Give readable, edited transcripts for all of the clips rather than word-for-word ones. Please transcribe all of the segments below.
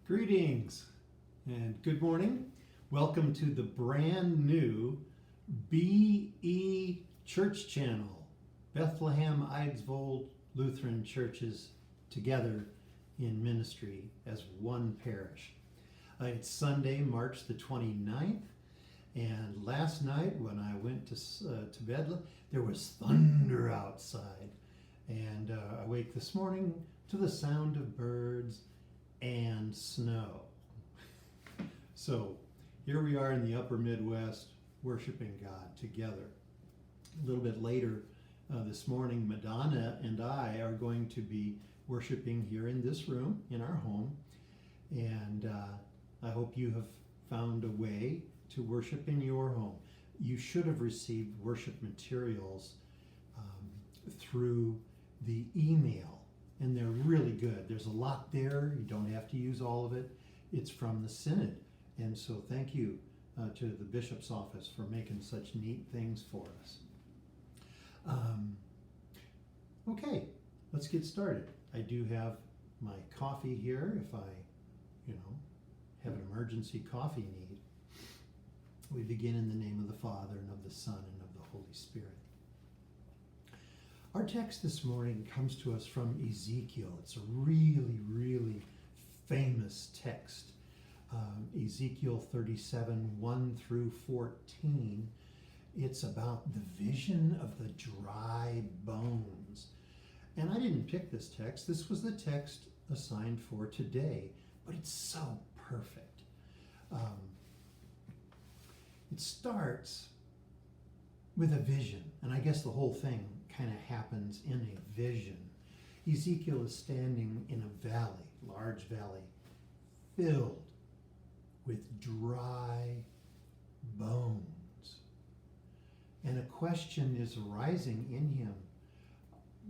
Greetings and good morning. Welcome to the brand new BE Church Channel, Bethlehem Eidsvold Lutheran Churches together in ministry as one parish. It's Sunday, March the 29th, and last night when I went to bed, there was thunder outside, and I wake this morning to the sound of birds and snow. So here we are in the upper Midwest worshiping God together. A little bit later this morning, Madonna and I are going to be worshiping here in this room in our home, and I hope you have found a way to worship in your home. You should have received worship materials through the email, and they're really good. There's a lot there. You don't have to use all of it. It's from the Synod, and so thank you to the Bishop's office for making such neat things for us. Okay, let's get started. I do have my coffee here if I, have an emergency coffee need. We begin in the name of the Father, and of the Son, and of the Holy Spirit. Our text this morning comes to us from Ezekiel. It's a really, really famous text. Ezekiel 37, 1 through 14. It's about the vision of the dry bones. And I didn't pick this text. This was the text assigned for today, but it's so perfect. It starts with a vision, and I guess the whole thing kind of happens in a vision. Ezekiel is standing in a valley, large valley, filled with dry bones. And a question is arising in him.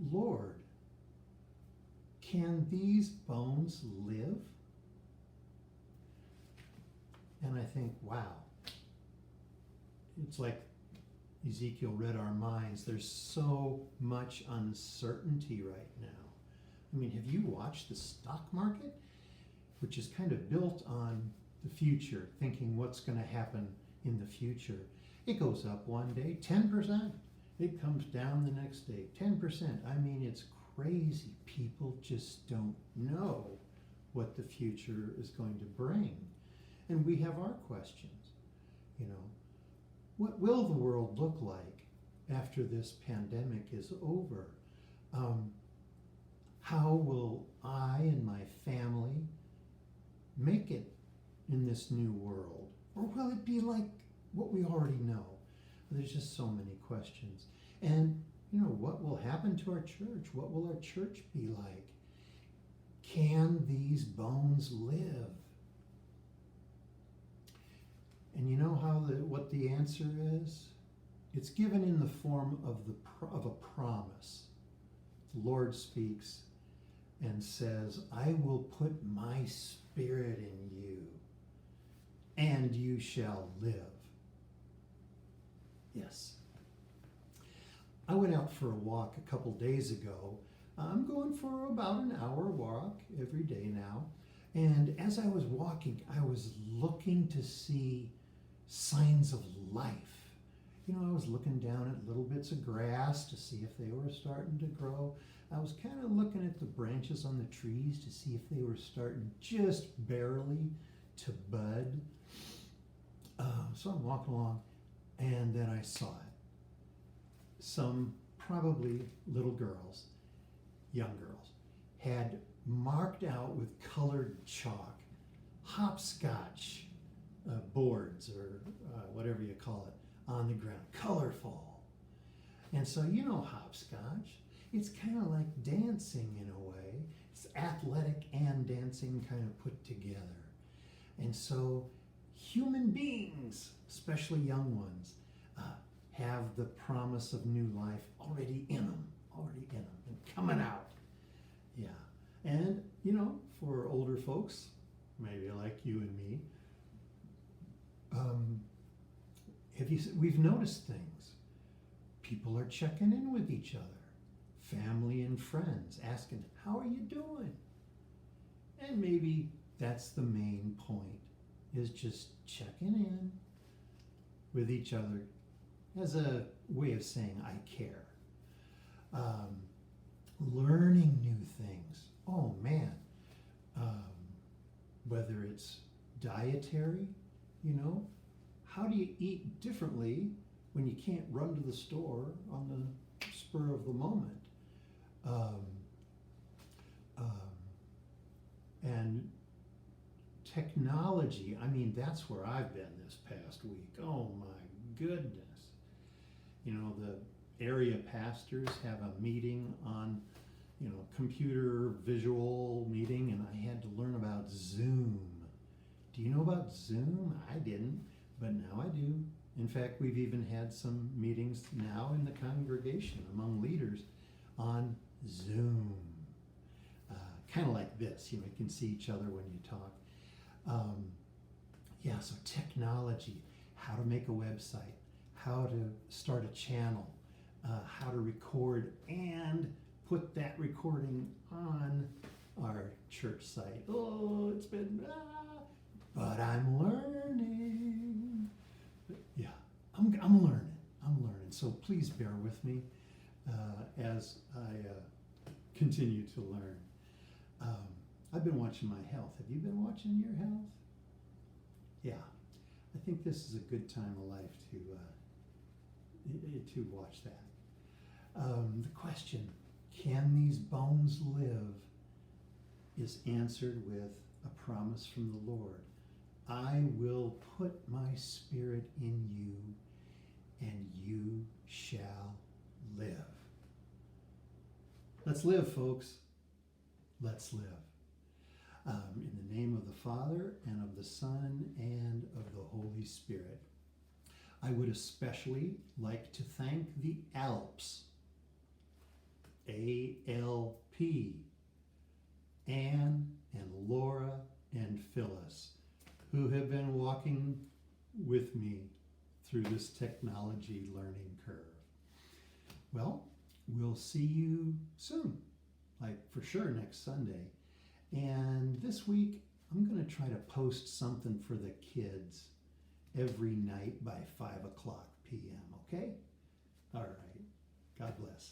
Lord, can these bones live? And I think, wow, it's like Ezekiel read our minds. There's so much uncertainty right now. I mean, have you watched the stock market, which is kind of built on the future, thinking what's going to happen in the future? It goes up one day, 10%. It comes down the next day, 10%. I mean, it's crazy. People just don't know what the future is going to bring. And we have our questions. What will the world look like after this pandemic is over? How will I and my family make it in this new world? Or will it be like what we already know? There's just so many questions. And, what will happen to our church? What will our church be like? Can these bones live? And you know what the answer is? It's given in the form of a promise. The Lord speaks and says, I will put my spirit in you, and you shall live. Yes. I went out for a walk a couple days ago. I'm going for about an hour walk every day now. And as I was walking, I was looking to see signs of life. I was looking down at little bits of grass to see if they were starting to grow. I was kind of looking at the branches on the trees to see if they were starting just barely to bud. So I'm walking along, and then I saw it. Some probably little girls, young girls, had marked out with colored chalk hopscotch boards or whatever you call it on the ground, colorful. And so hopscotch, it's kind of like dancing in a way. It's athletic and dancing kind of put together. And so human beings, especially young ones, have the promise of new life already in them, and coming out. Yeah. And, for older folks, maybe like you and me, we've noticed things. People are checking in with each other, family and friends, asking, how are you doing? And maybe That's the main point, is just checking in with each other as a way of saying I care. Learning new things. Oh man, whether it's dietary, how do you eat differently when you can't run to the store on the spur of the moment? And technology, that's where I've been this past week. Oh my goodness. The area pastors have a meeting on, computer visual meeting, and I had to learn about Zoom. Do you know about Zoom? I didn't, but now I do. In fact, we've even had some meetings now in the congregation among leaders on Zoom. Kind of like this, you can see each other when you talk. So technology, how to make a website, how to start a channel, how to record and put that recording on our church site. Oh, it's been, but I'm learning. But yeah, I'm learning. So please bear with me as I continue to learn. I've been watching my health. Have you been watching your health? Yeah, I think this is a good time of life to watch that. The question, can these bones live, is answered with a promise from the Lord. I will put my spirit in you, and you shall live. Let's live, folks. Let's live. In the name of the Father, and of the Son, and of the Holy Spirit. I would especially like to thank the Alps, A-L-P, Anne and Laura and Phyllis, who have been walking with me through this technology learning curve. Well, we'll see you soon, like for sure next Sunday. And this week, I'm going to try to post something for the kids every night by 5 o'clock p.m., okay? All right. God bless.